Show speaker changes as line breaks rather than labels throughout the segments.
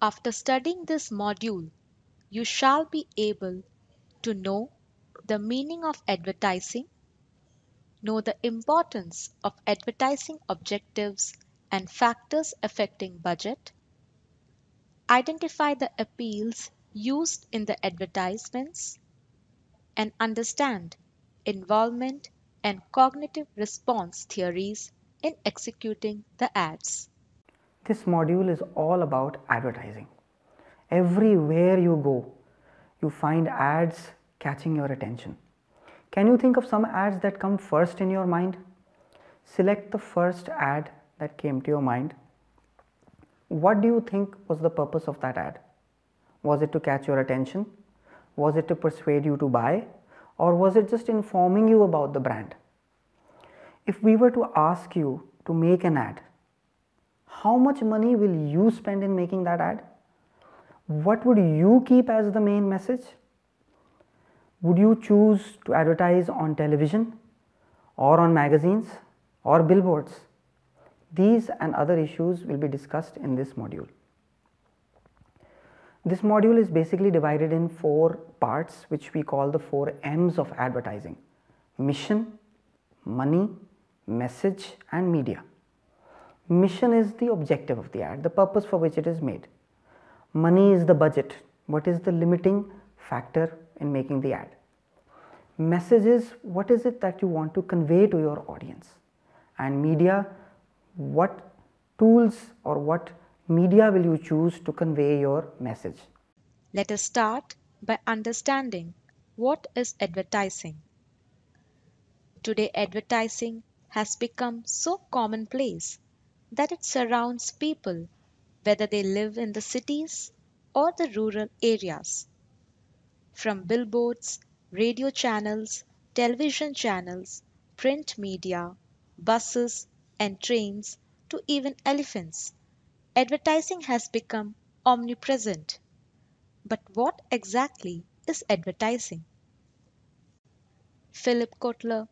After studying this module, you shall be able to know the meaning of advertising, know the importance of advertising objectives and factors affecting budget, identify the appeals used in the advertisements, and understand involvement and cognitive response theories in executing the ads.
This module is all about advertising. Everywhere you go, you find ads catching your attention. Can you think of some ads that come first in your mind? Select the first ad that came to your mind. What do you think was the purpose of that ad? Was it to catch your attention? Was it to persuade you to buy? Or was it just informing you about the brand? If we were to ask you to make an ad, how much money will you spend in making that ad? What would you keep as the main message? Would you choose to advertise on television or on magazines or billboards? These and other issues will be discussed in this module. This module is basically divided in 4 parts, which we call the 4 M's of advertising: mission, money, message and media. Mission is the objective of the ad, the purpose for which it is made. Money is the budget, what is the limiting factor in making the ad. Message is what is it that you want to convey to your audience. And media, what tools or what media will you choose to convey your message.
Let us start by understanding what is advertising. Today, advertising has become so commonplace that it surrounds people whether they live in the cities or the rural areas. From billboards, radio channels, television channels, print media, buses and trains to even elephants, advertising has become omnipresent. But what exactly is advertising? Philip Kotler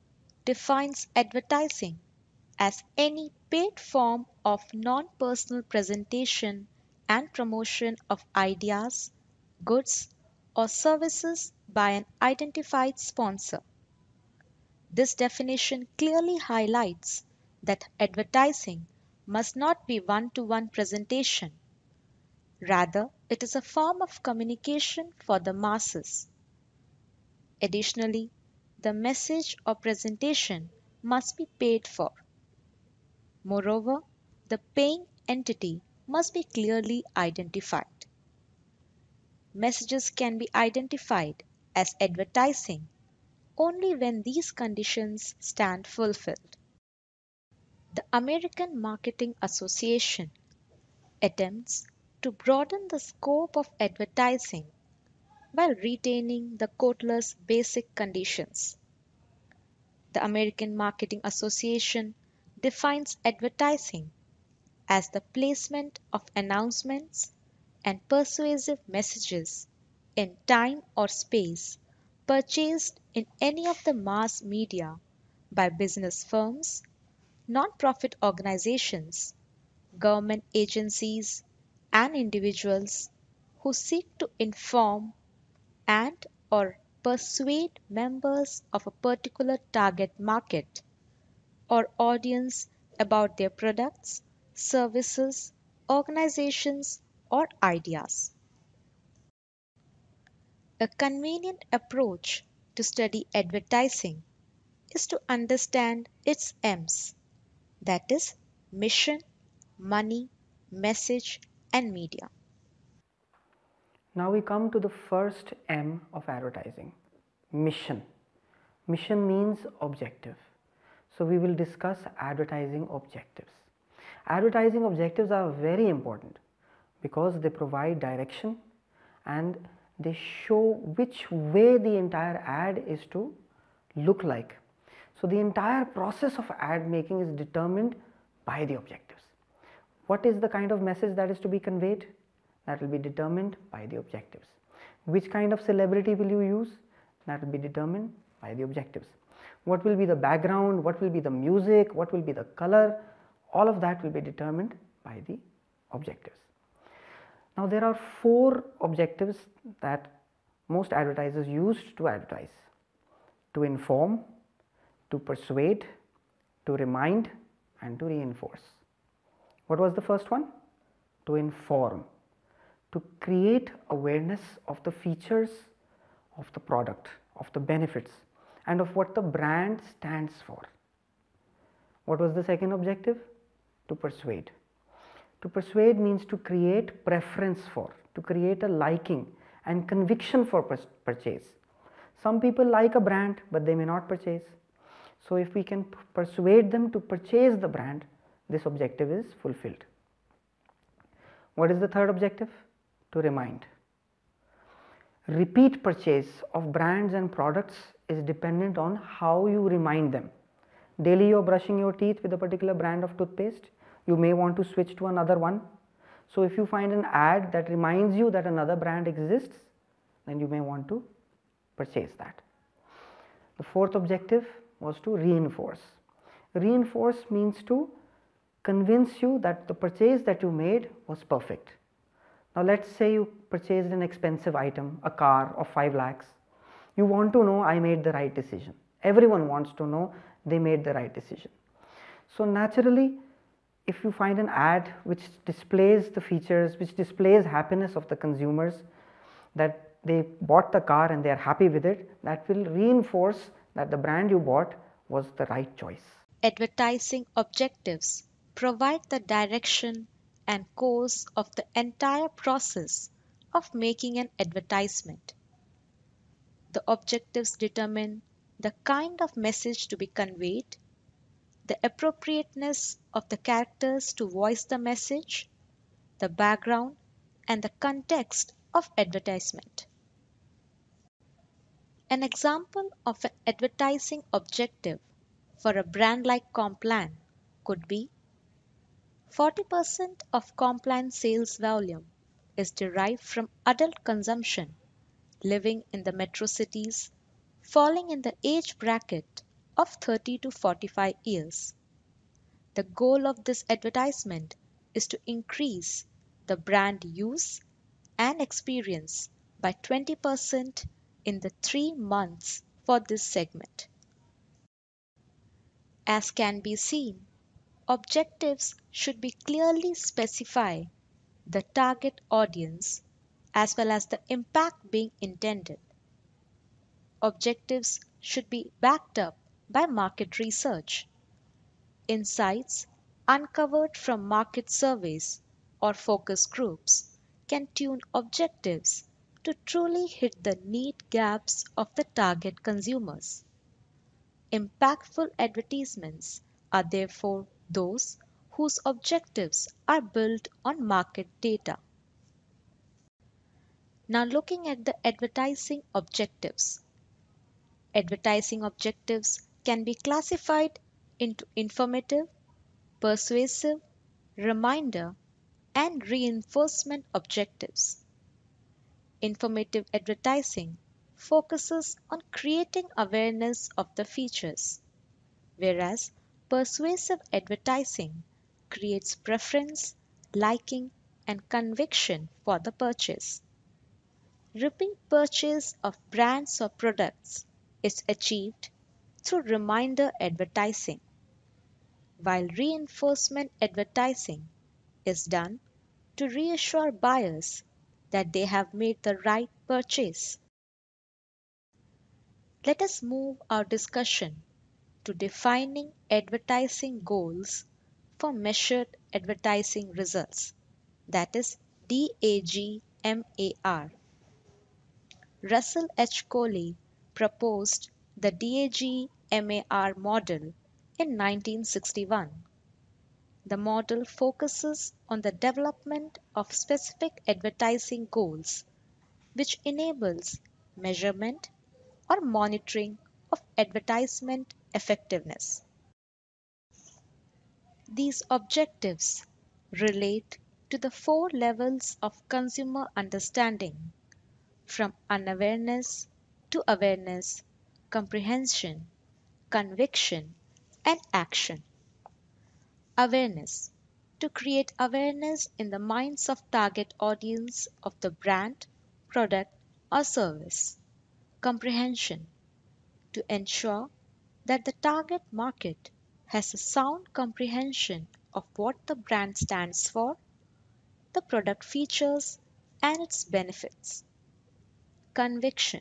defines advertising as any paid form of non-personal presentation and promotion of ideas, goods, or services by an identified sponsor. This definition clearly highlights that advertising must not be one-to-one presentation. Rather, it is a form of communication for the masses. Additionally, the message or presentation must be paid for. Moreover, the paying entity must be clearly identified. Messages can be identified as advertising only when these conditions stand fulfilled. The American Marketing Association attempts to broaden the scope of advertising while retaining the Kotler's basic conditions. The American Marketing Association defines advertising as the placement of announcements and persuasive messages in time or space purchased in any of the mass media by business firms, non-profit organizations, government agencies, and individuals who seek to inform and or persuade members of a particular target market or audience about their products, services, organizations, or ideas. A convenient approach to study advertising is to understand its M's, that is, mission, money, message, and media.
Now we come to the first M of advertising, mission. Mission means objective. So we will discuss advertising objectives. Advertising objectives are very important because they provide direction and they show which way the entire ad is to look like. So the entire process of ad making is determined by the objectives. What is the kind of message that is to be conveyed? That will be determined by the objectives. Which kind of celebrity will you use? That will be determined by the objectives. What will be the background? What will be the music? What will be the color? All of that will be determined by the objectives. Now, there are four objectives that most advertisers use to advertise: to inform, to persuade, to remind, and to reinforce. What was the first one? To inform, to create awareness of the features of the product, of the benefits, and of what the brand stands for. What was the second objective? To persuade. To persuade means to create preference for, to create a liking and conviction for purchase. Some people like a brand, but they may not purchase. So if we can persuade them to purchase the brand, this objective is fulfilled. What is the third objective? To remind. Repeat purchase of brands and products is dependent on how you remind them. Daily you are brushing your teeth with a particular brand of toothpaste, you may want to switch to another one. So if you find an ad that reminds you that another brand exists, then you may want to purchase that. The fourth objective was to reinforce. Reinforce means to convince you that the purchase that you made was perfect. Now let's say you purchased an expensive item, a car of 5 lakhs. You want to know I made the right decision. Everyone wants to know they made the right decision. So naturally, if you find an ad which displays the features, which displays happiness of the consumers, that they bought the car and they are happy with it, that will reinforce that the brand you bought was the right choice.
Advertising objectives provide the direction and course of the entire process of making an advertisement. The objectives determine the kind of message to be conveyed, the appropriateness of the characters to voice the message, the background, and the context of advertisement. An example of an advertising objective for a brand like Complan could be 40% of Complan sales volume is derived from adult consumption living in the metro cities, falling in the age bracket of 30 to 45 years. The goal of this advertisement is to increase the brand use and experience by 20% in the 3 months for this segment. As can be seen, objectives should be clearly specify the target audience as well as the impact being intended. Objectives should be backed up by market research. Insights uncovered from market surveys or focus groups can tune objectives to truly hit the need gaps of the target consumers. Impactful advertisements are therefore those whose objectives are built on market data. Now, looking at the advertising objectives. Advertising objectives can be classified into informative, persuasive, reminder, and reinforcement objectives. Informative advertising focuses on creating awareness of the features, whereas persuasive advertising creates preference, liking, and conviction for the purchase. Repeat purchase of brands or products is achieved through reminder advertising, while reinforcement advertising is done to reassure buyers that they have made the right purchase. Let us move our discussion to defining advertising goals for measured advertising results, that is DAGMAR. Russell H. Coley proposed the DAGMAR model in 1961. The model focuses on the development of specific advertising goals, which enables measurement or monitoring of advertisement effectiveness. These objectives relate to the four levels of consumer understanding, from unawareness to awareness, comprehension, conviction, and action. Awareness. to create awareness in the minds of target audience of the brand, product, or service. Comprehension to ensure that the target market has a sound comprehension of what the brand stands for, the product features, and its benefits. Conviction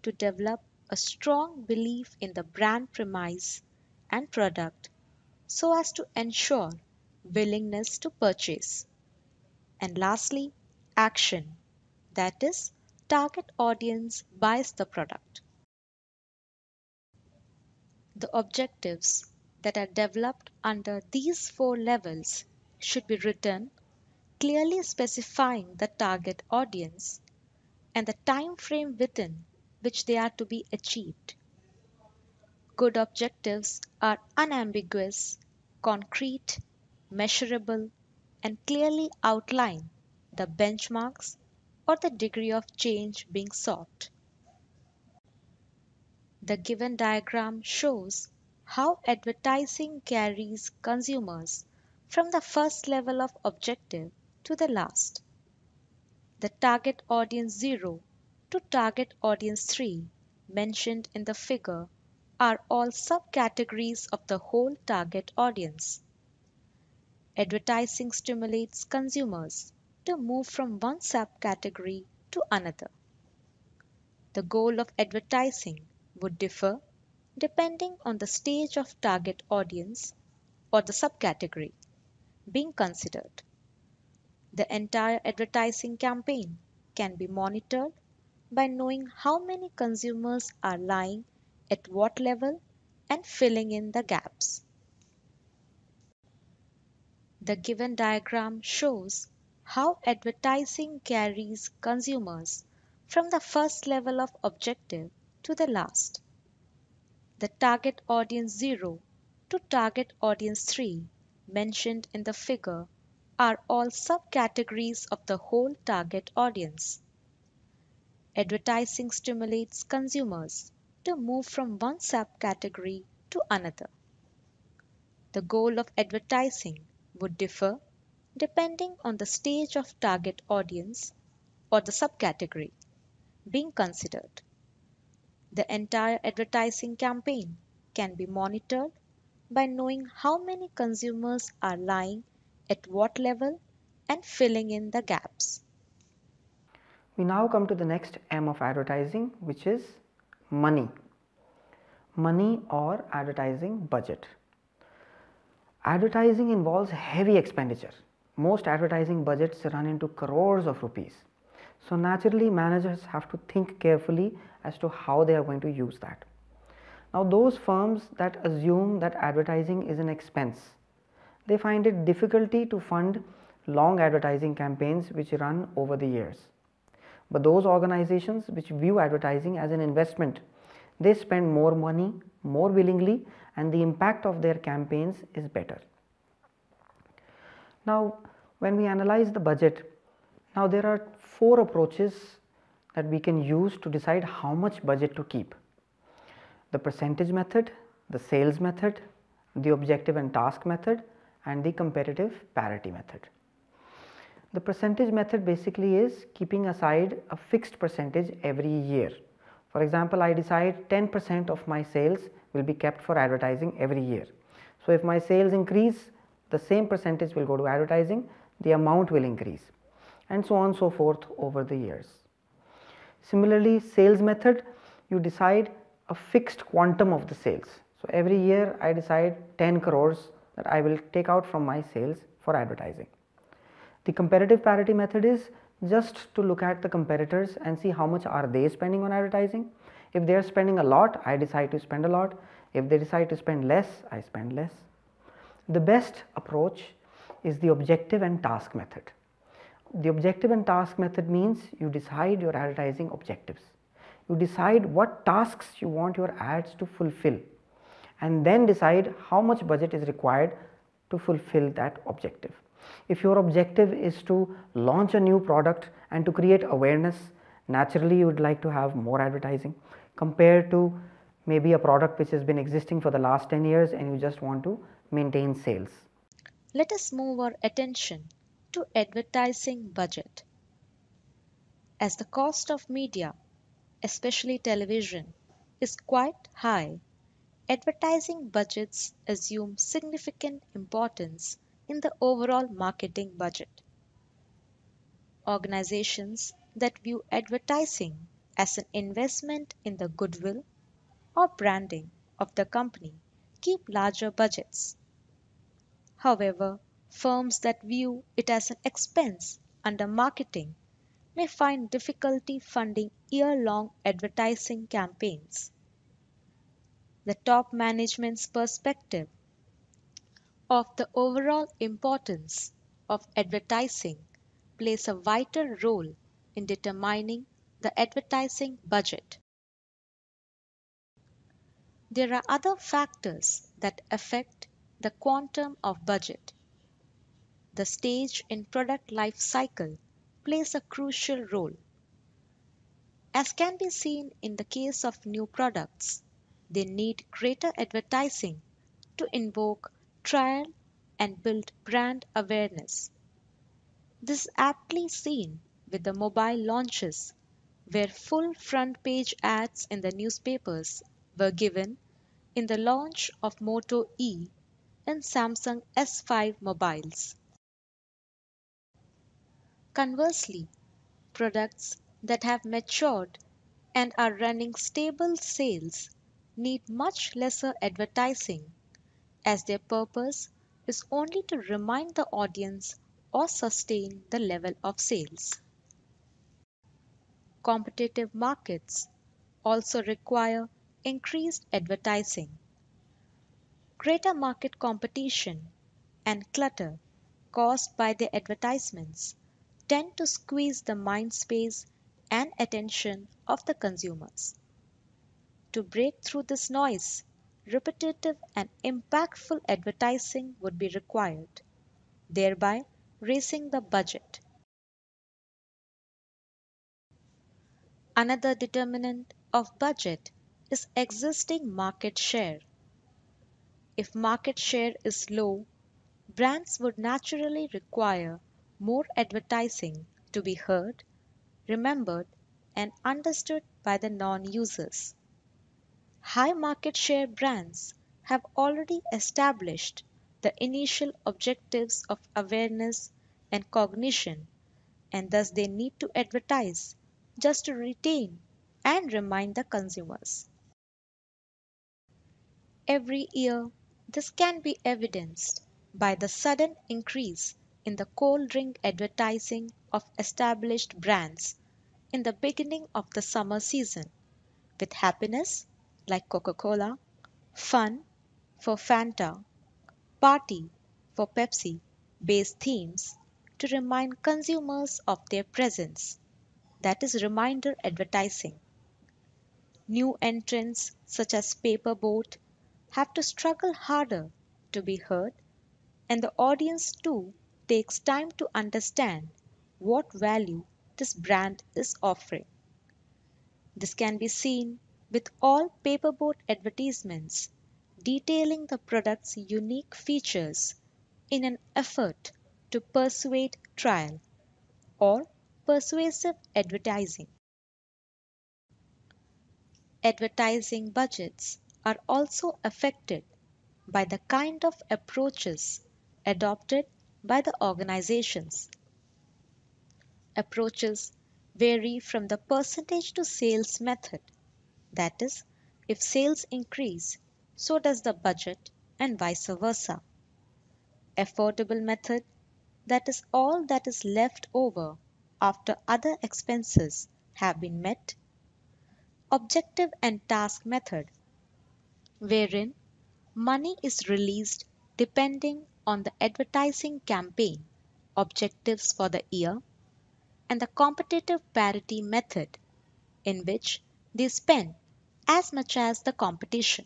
to develop a strong belief in the brand premise and product so as to ensure willingness to purchase. And lastly, action, that is, target audience buys the product. The objectives that are developed under these four levels should be written, clearly specifying the target audience and the time frame within which they are to be achieved. Good objectives are unambiguous, concrete, measurable, and clearly outline the benchmarks or the degree of change being sought. The given diagram shows how advertising carries consumers from the first level of objective to the last. The target audience 0 to target audience 3 mentioned in the figure are all subcategories of the whole target audience. Advertising stimulates consumers to move from one subcategory to another. The goal of advertising would differ depending on the stage of target audience or the subcategory being considered. The entire advertising campaign can be monitored by knowing how many consumers are lying at what level and filling in the gaps. The given diagram shows how advertising carries consumers from the first level of objective to the last. The target audience 0 to target audience 3 mentioned in the figure are all subcategories of the whole target audience. Advertising stimulates consumers to move from one subcategory to another. The goal of advertising would differ depending on the stage of target audience or the subcategory being considered. The entire advertising campaign can be monitored by knowing how many consumers are lying at what level and filling in the gaps.
We now come to the next M of advertising, which is money. Money or advertising budget. Advertising involves heavy expenditure. Most advertising budgets run into crores of rupees. So naturally, managers have to think carefully as to how they are going to use that. Now, those firms that assume that advertising is an expense, they find it difficulty to fund long advertising campaigns which run over the years. But those organizations which view advertising as an investment, they spend more money more willingly, and the impact of their campaigns is better. Now, when we analyze the budget, now there are four approaches that we can use to decide how much budget to keep: the percentage method, the sales method, the objective and task method, and the comparative parity method. The percentage method basically is keeping aside a fixed percentage every year. For example, I decide 10% of my sales will be kept for advertising every year. So, if my sales increase, the same percentage will go to advertising, the amount will increase, and so on and so forth over the years. Similarly, sales method, you decide a fixed quantum of the sales. So, every year I decide 10 crores that I will take out from my sales for advertising. The comparative parity method is just to look at the competitors and see how much are they spending on advertising. If they are spending a lot, I decide to spend a lot. If they decide to spend less, I spend less. The best approach is the objective and task method. The objective and task method means you decide your advertising objectives. You decide what tasks you want your ads to fulfill, and then decide how much budget is required to fulfill that objective. If your objective is to launch a new product and to create awareness, naturally you would like to have more advertising compared to maybe a product which has been existing for the last 10 years and you just want to maintain sales.
Let us move our attention to advertising budget. As the cost of media, especially television, is quite high, advertising budgets assume significant importance in the overall marketing budget. Organizations that view advertising as an investment in the goodwill or branding of the company keep larger budgets. However, firms that view it as an expense under marketing may find difficulty funding year-long advertising campaigns. The top management's perspective of the overall importance of advertising plays a vital role in determining the advertising budget. There are other factors that affect the quantum of budget. The stage in product life cycle plays a crucial role. As can be seen in the case of new products, they need greater advertising to invoke trial and build brand awareness. This is aptly seen with the mobile launches, where full front page ads in the newspapers were given in the launch of Moto E and Samsung S5 mobiles. Conversely, products that have matured and are running stable sales need much lesser advertising, as their purpose is only to remind the audience or sustain the level of sales. Competitive markets also require increased advertising. Greater market competition and clutter caused by the advertisements tend to squeeze the mind space and attention of the consumers. To break through this noise, repetitive and impactful advertising would be required, thereby raising the budget. Another determinant of budget is existing market share. If market share is low, brands would naturally require more advertising to be heard, remembered, and understood by the non-users. High market share brands have already established the initial objectives of awareness and cognition, and thus they need to advertise just to retain and remind the consumers. Every year, this can be evidenced by the sudden increase in the cold drink advertising of established brands in the beginning of the summer season, with happiness, like Coca-Cola, fun for Fanta, party for Pepsi based themes to remind consumers of their presence. That is reminder advertising. New entrants such as Paperboat have to struggle harder to be heard, and the audience too takes time to understand what value this brand is offering. This can be seen with all Paperboat advertisements detailing the product's unique features in an effort to persuade trial or persuasive advertising. Advertising budgets are also affected by the kind of approaches adopted by the organizations. Approaches vary from the percentage to sales method, that is, if sales increase, so does the budget, and vice versa. Affordable method, that is all that is left over after other expenses have been met. Objective and task method, wherein money is released depending on the advertising campaign objectives for the year, and the competitive parity method, in which they spend as much as the competition.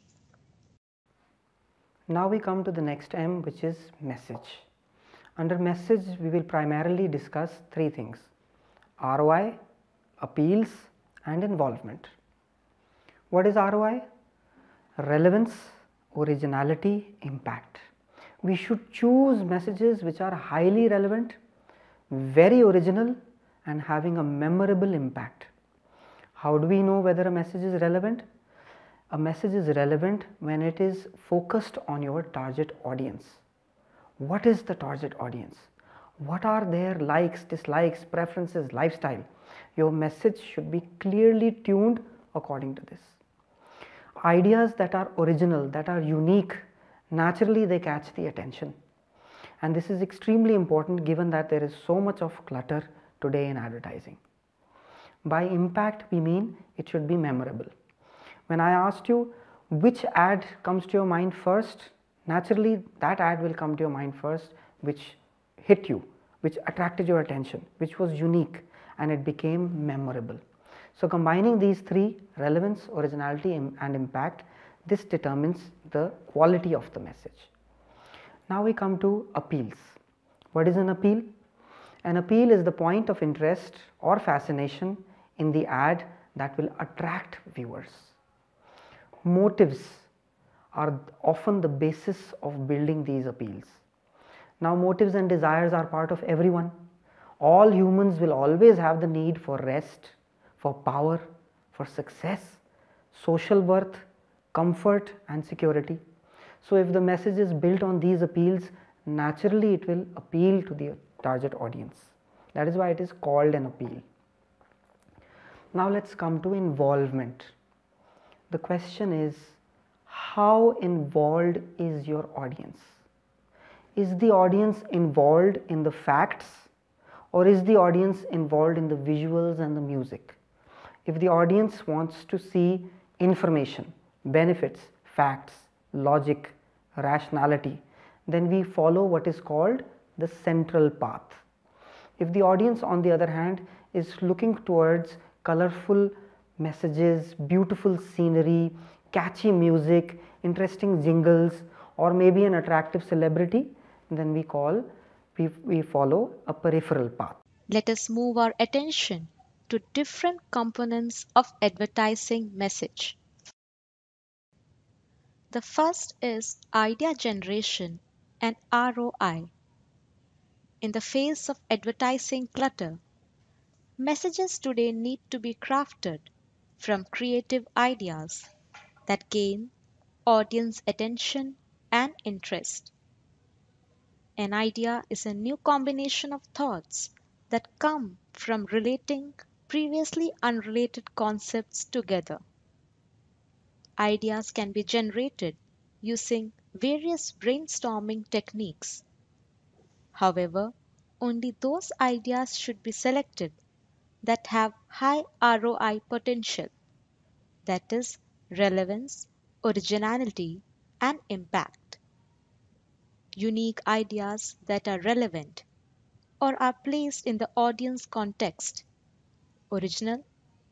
Now we come to the next M, which is message. Under message, we will primarily discuss three things: ROI, appeals, and involvement. What is ROI? Relevance, originality, impact. We should choose messages which are highly relevant, very original, and having a memorable impact. How do we know whether a message is relevant? A message is relevant when it is focused on your target audience. What is the target audience? What are their likes, dislikes, preferences, lifestyle? Your message should be clearly tuned according to this. Ideas that are original, that are unique, naturally they catch the attention. And this is extremely important given that there is so much of clutter today in advertising. By impact, we mean it should be memorable. When I asked you which ad comes to your mind first, naturally that ad will come to your mind first which hit you, which attracted your attention, which was unique, and it became memorable. So combining these three, relevance, originality and impact, this determines the quality of the message. Now we come to appeals. What is an appeal? An appeal is the point of interest or fascination in the ad that will attract viewers. Motives are often the basis of building these appeals. Now motives and desires are part of everyone. All humans will always have the need for rest, for power, for success, social worth, comfort and security. So if the message is built on these appeals, naturally it will appeal to the target audience. That is why it is called an appeal. Now let's come to involvement. The question is, how involved is your audience? Is the audience involved in the facts, or is the audience involved in the visuals and the music? If the audience wants to see information, benefits, facts, logic, rationality, then we follow what is called the central path. If the audience, on the other hand, is looking towards colorful messages, beautiful scenery, catchy music, interesting jingles, or maybe an attractive celebrity, then we follow a peripheral path.
Let us move our attention to different components of advertising message. The first is idea generation and ROI. In the face of advertising clutter, messages today need to be crafted from creative ideas that gain audience attention and interest. An idea is a new combination of thoughts that come from relating previously unrelated concepts together. Ideas can be generated using various brainstorming techniques. However, only those ideas should be selected that have high ROI potential, that is, relevance, originality, and impact. Unique ideas that are relevant or are placed in the audience context, original,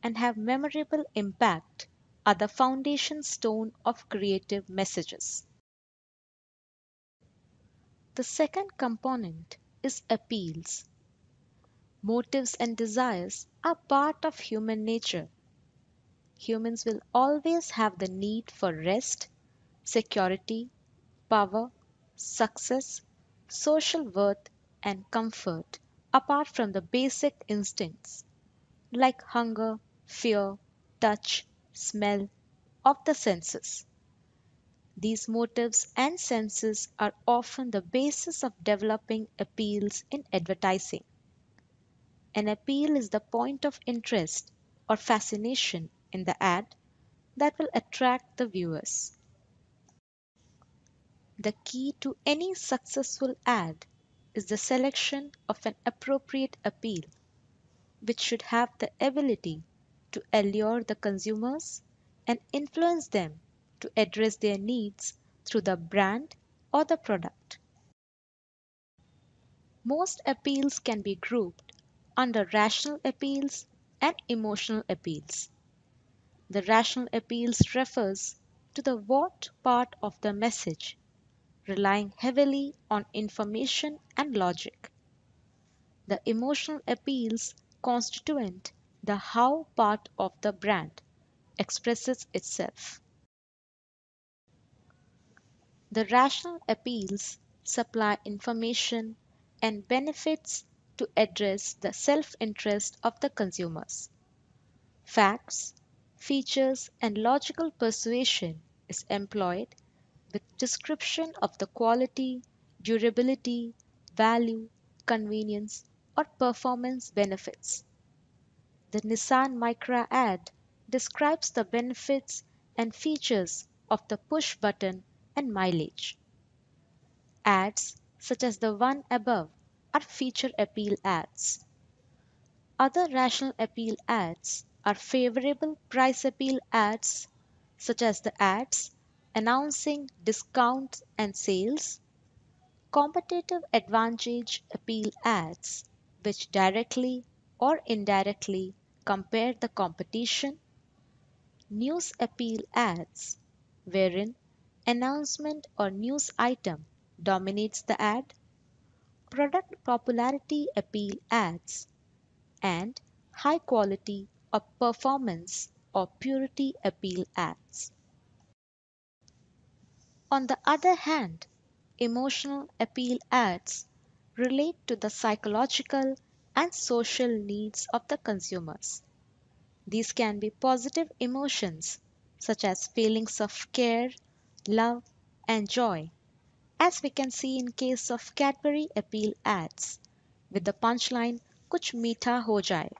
and have memorable impact are the foundation stone of creative messages. The second component is appeals. Motives and desires are part of human nature. Humans will always have the need for rest, security, power, success, social worth, and comfort apart from the basic instincts like hunger, fear, touch, smell of the senses. These motives and senses are often the basis of developing appeals in advertising. An appeal is the point of interest or fascination in the ad that will attract the viewers. The key to any successful ad is the selection of an appropriate appeal, which should have the ability to allure the consumers and influence them to address their needs through the brand or the product. Most appeals can be grouped under rational appeals and emotional appeals. The rational appeals refers to the what part of the message, relying heavily on information and logic. The emotional appeals constituent the how part of the brand expresses itself. The rational appeals supply information, and benefits to address the self interest of the consumers. Facts, features, and logical persuasion is employed with description of the quality, durability, value, convenience, or performance benefits. The Nissan Micra ad describes the benefits and features of the push button and mileage. Ads, such as the one above, are feature appeal ads. Other rational appeal ads are favorable price appeal ads, such as the ads announcing discounts and sales, competitive advantage appeal ads, which directly or indirectly compare the competition, news appeal ads, wherein announcement or news item dominates the ad, product popularity appeal ads, and high quality or performance or purity appeal ads. On the other hand, emotional appeal ads relate to the psychological and social needs of the consumers. These can be positive emotions such as feelings of care, love, and joy, as we can see in case of Cadbury appeal ads with the punchline "Kuch meetha ho jaye."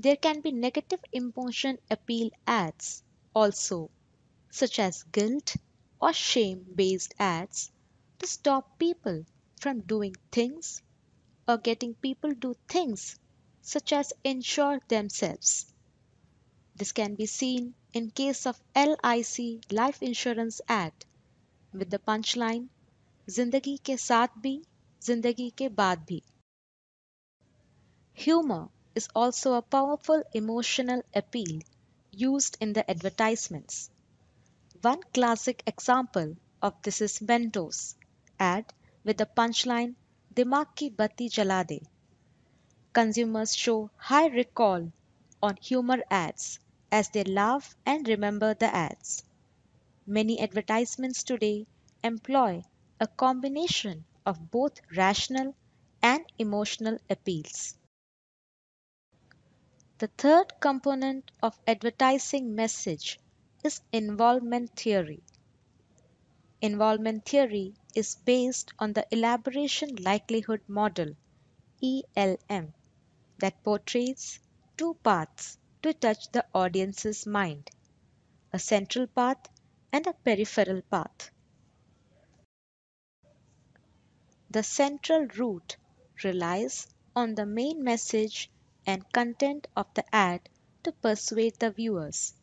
There can be negative emotion appeal ads also, such as guilt or shame based ads to stop people from doing things or getting people do things such as insure themselves. This can be seen in case of LIC life insurance ad with the punchline "Zindagi ke saath bhi, zindagi ke baad bhi." Humor is also a powerful emotional appeal used in the advertisements. One classic example of this is Mentos ad with the punchline "Dimag ki batti jala de." Consumers show high recall on humor ads as they laugh and remember the ads. Many advertisements today employ a combination of both rational and emotional appeals. The third component of advertising message is involvement theory. Involvement theory is based on the elaboration likelihood model ELM that portrays two paths to touch the audience's mind, a central path and a peripheral path. The central route relies on the main message and content of the ad to persuade the viewers.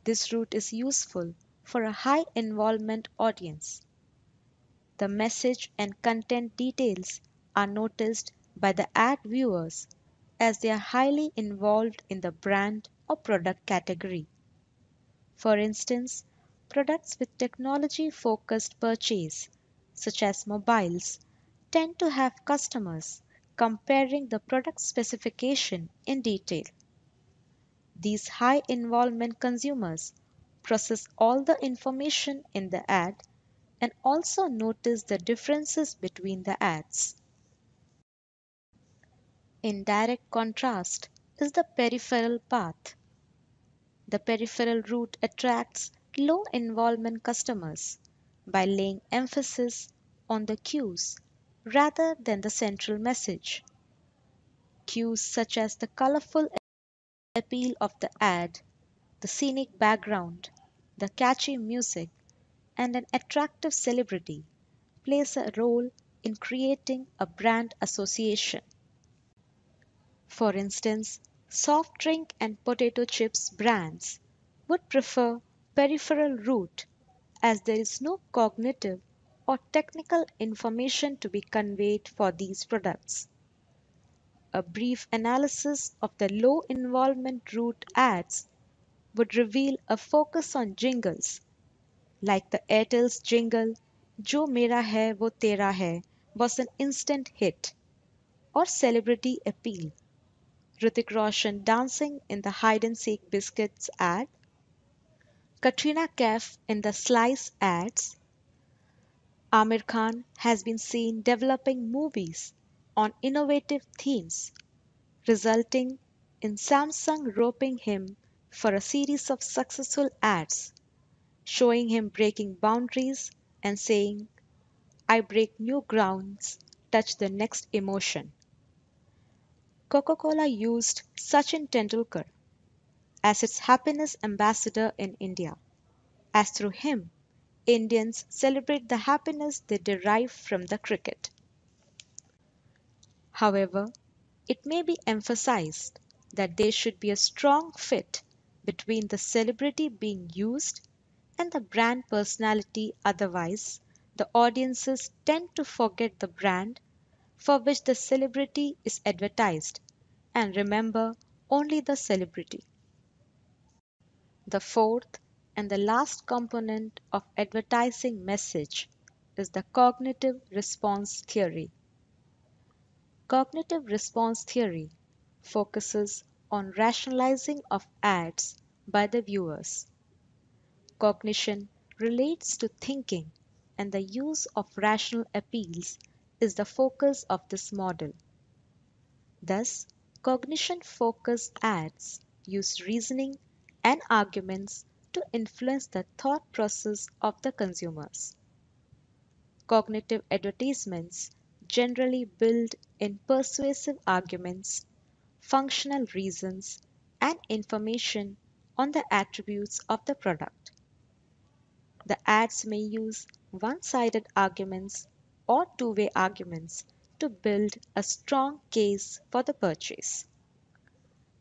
This route is useful for a high involvement audience. The message and content details are noticed by the ad viewers as they are highly involved in the brand or product category. For instance, products with technology focused purchase, such as mobiles, tend to have customers comparing the product specification in detail. These high involvement consumers process all the information in the ad and also notice the differences between the ads. In direct contrast is the peripheral path. The peripheral route attracts low involvement customers by laying emphasis on the cues rather than the central message. Cues such as the colorful appeal of the ad, the scenic background, the catchy music, and an attractive celebrity plays a role in creating a brand association. For instance, soft drink and potato chips brands would prefer peripheral route as there is no cognitive or technical information to be conveyed for these products. A brief analysis of the low involvement route ads would reveal a focus on jingles like the Airtel's jingle "Jo Mera Hai Wo Tera Hai" was an instant hit, or celebrity appeal. Hrithik Roshan dancing in the hide and seek biscuits ad, Katrina Kaif in the Slice ads, Amir Khan has been seen developing movies on innovative themes, resulting in Samsung roping him for a series of successful ads, showing him breaking boundaries and saying, I break new grounds, touch the next emotion. Coca-Cola used Sachin Tendulkar as its happiness ambassador in India, as through him, Indians celebrate the happiness they derive from the cricket. However, it may be emphasized that there should be a strong fit between the celebrity being used and the brand personality, otherwise, the audiences tend to forget the brand for which the celebrity is advertised and remember only the celebrity. The fourth and the last component of advertising message is the cognitive response theory. Cognitive response theory focuses on rationalizing of ads by the viewers. Cognition relates to thinking, and the use of rational appeals is the focus of this model. Thus, cognition focused ads use reasoning and arguments to influence the thought process of the consumers. Cognitive advertisements generally build in persuasive arguments, functional reasons, and information on the attributes of the product. The ads may use one sided arguments or two-way arguments to build a strong case for the purchase.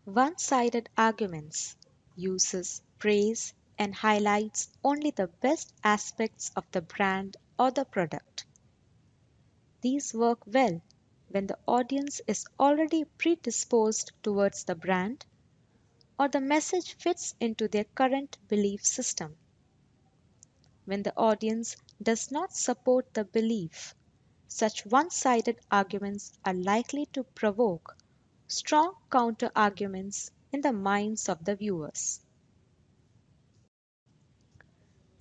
One-sided arguments uses praise and highlights only the best aspects of the brand or the product. These work well when the audience is already predisposed towards the brand or the message fits into their current belief system. When the audience does not support the belief, such one sided arguments are likely to provoke strong counter arguments in the minds of the viewers.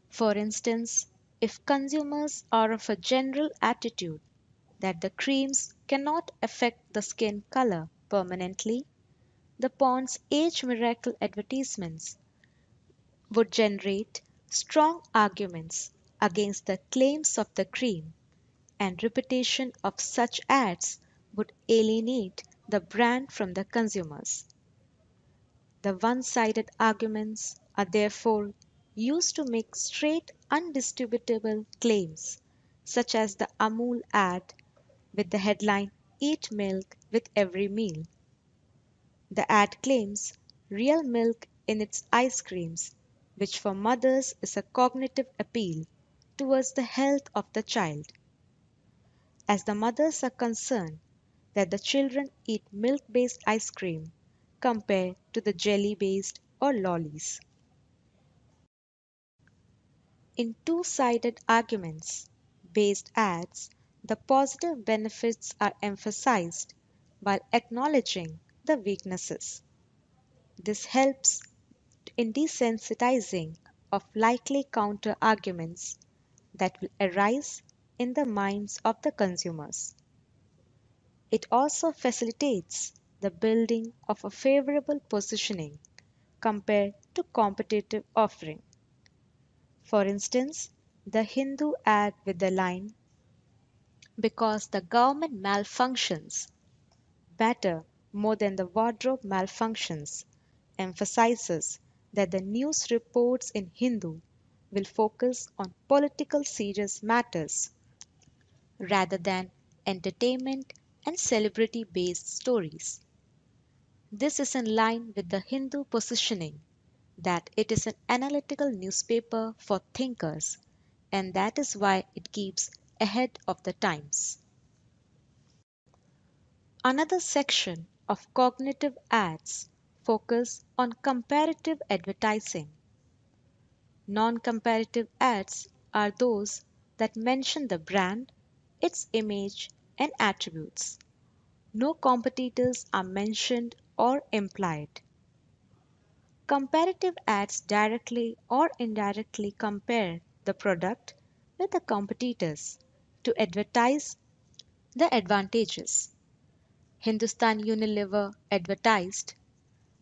For instance, if consumers are of a general attitude that the creams cannot affect the skin color permanently, the Pond's Age Miracle advertisements would generate strong arguments against the claims of the cream, and repetition of such ads would alienate the brand from the consumers. The one sided arguments are therefore used to make straight, undisputable claims, such as the Amul ad with the headline Eat milk with every meal. The ad claims real milk in its ice creams, which for mothers is a cognitive appeal towards the health of the child, as the mothers are concerned that the children eat milk based ice cream compared to the jelly based or lollies. In two sided arguments based ads, the positive benefits are emphasized while acknowledging the weaknesses. This helps in desensitizing of likely counter arguments that will arise in the minds of the consumers. It also facilitates the building of a favorable positioning compared to competitive offering. For instance, the Hindu ad with the line, because the government malfunctions better more than the wardrobe malfunctions, emphasizes that the news reports in Hindu will focus on political serious matters rather than entertainment and celebrity based stories. This is in line with the Hindu positioning that it is an analytical newspaper for thinkers, and that is why it keeps ahead of the times. Another section of cognitive ads focus on comparative advertising. Non-comparative ads are those that mention the brand, its image, and attributes. No competitors are mentioned or implied. Comparative ads directly or indirectly compare the product with the competitors to advertise the advantages. Hindustan Unilever advertised,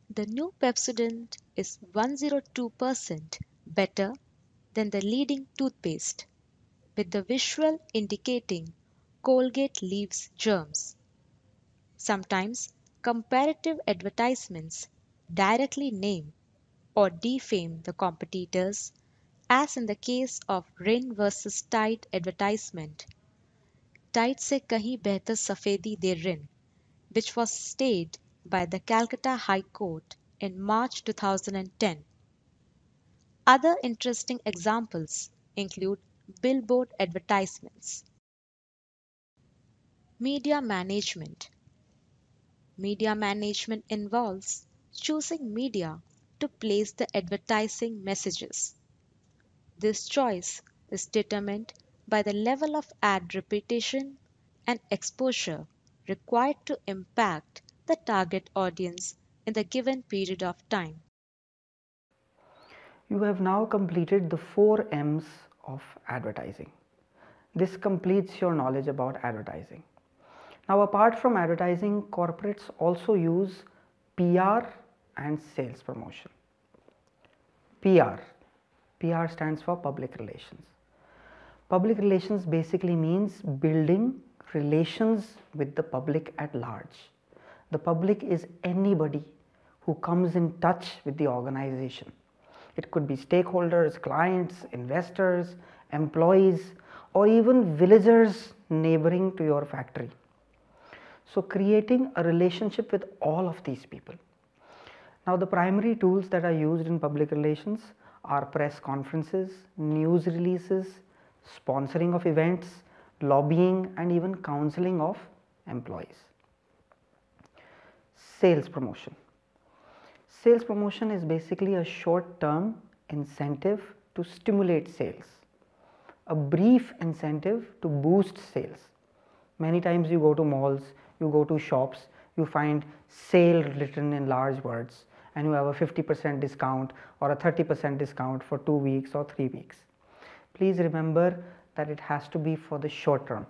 "The new Pepsodent is 102% better than the leading toothpaste," with the visual indicating Colgate leaves germs. Sometimes comparative advertisements directly name or defame the competitors, as in the case of Rin versus Tide advertisement, "Tide se kahin behtar safedi de Rin," which was stayed by the Calcutta High Court in March 2010. Other interesting examples include billboard advertisements. Media management. Media management involves choosing media to place the advertising messages. This choice is determined by the level of ad repetition and exposure required to impact the target audience in the given period of time.
You have now completed the 4 M's of advertising. This completes your knowledge about advertising. Now, apart from advertising, corporates also use PR and sales promotion. PR. PR stands for public relations. Public relations basically means building relations with the public at large. The public is anybody who comes in touch with the organization. It could be stakeholders, clients, investors, employees, or even villagers neighboring to your factory. So, creating a relationship with all of these people. Now, the primary tools that are used in public relations are press conferences, news releases, sponsoring of events, lobbying, and even counseling of employees. Sales promotion. Sales promotion is basically a short term incentive to stimulate sales, a brief incentive to boost sales. Many times you go to malls, you go to shops, you find sale written in large words, and you have a 50% discount or a 30% discount for 2 weeks or 3 weeks. Please remember that it has to be for the short term.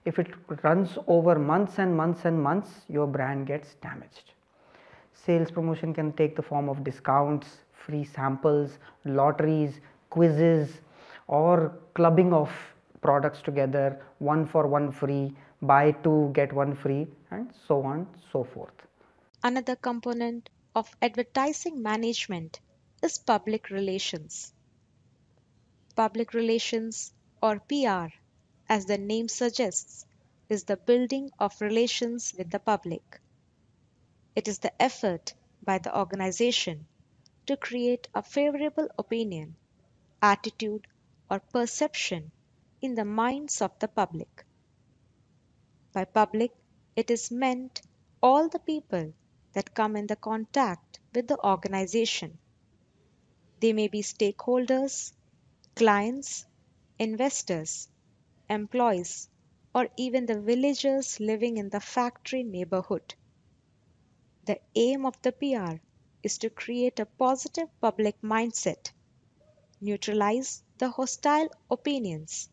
If it runs over months and months and months, your brand gets damaged. Sales promotion can take the form of discounts, free samples, lotteries, quizzes, or clubbing of products together, one for one free, buy two get one free, and so on so forth.
Another component of advertising management is public relations. Public relations, or PR, as the name suggests, is the building of relations with the public. It is the effort by the organization to create a favorable opinion, attitude, or perception in the minds of the public. By public, it is meant all the people that come in the contact with the organization. They may be stakeholders, clients, investors, employees, or even the villagers living in the factory neighborhood. The aim of the PR is to create a positive public mindset, neutralize the hostile opinions,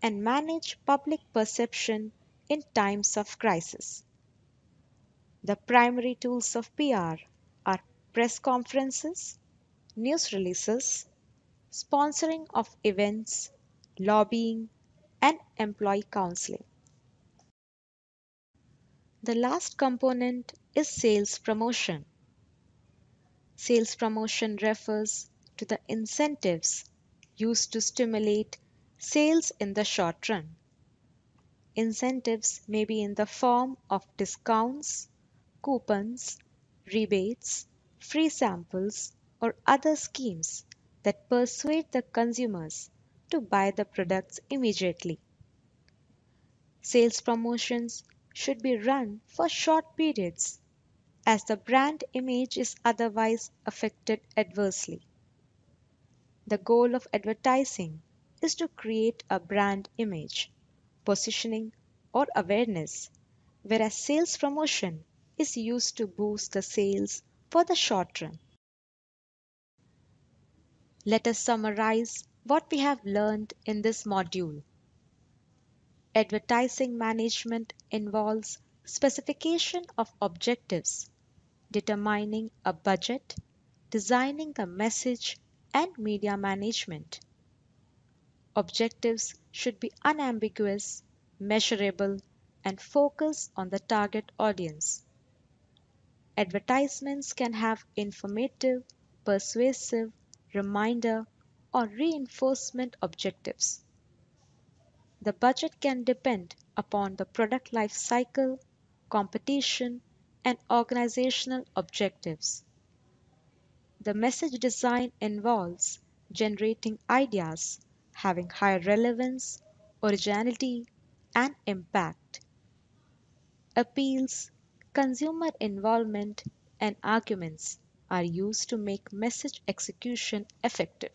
and manage public perception in times of crisis. The primary tools of PR are press conferences, news releases, sponsoring of events, lobbying, and employee counseling. The last component is sales promotion. Sales promotion refers to the incentives used to stimulate sales in the short run. Incentives may be in the form of discounts, coupons, rebates, free samples, or other schemes that persuade the consumers to buy the products immediately. Sales promotions should be run for short periods, as the brand image is otherwise affected adversely. The goal of advertising is to create a brand image, positioning, or awareness, whereas sales promotion is used to boost the sales for the short run. Let us summarize What we have learned in this module: advertising management involves specification of objectives, determining a budget, designing a message, and media management. Objectives should be unambiguous, measurable, and focus on the target audience. Advertisements can have informative, persuasive, reminder, or reinforcement objectives. The budget can depend upon the product life cycle, competition, and organizational objectives. The message design involves generating ideas having high relevance, originality, and impact. Appeals, consumer involvement, and arguments are used to make message execution effective.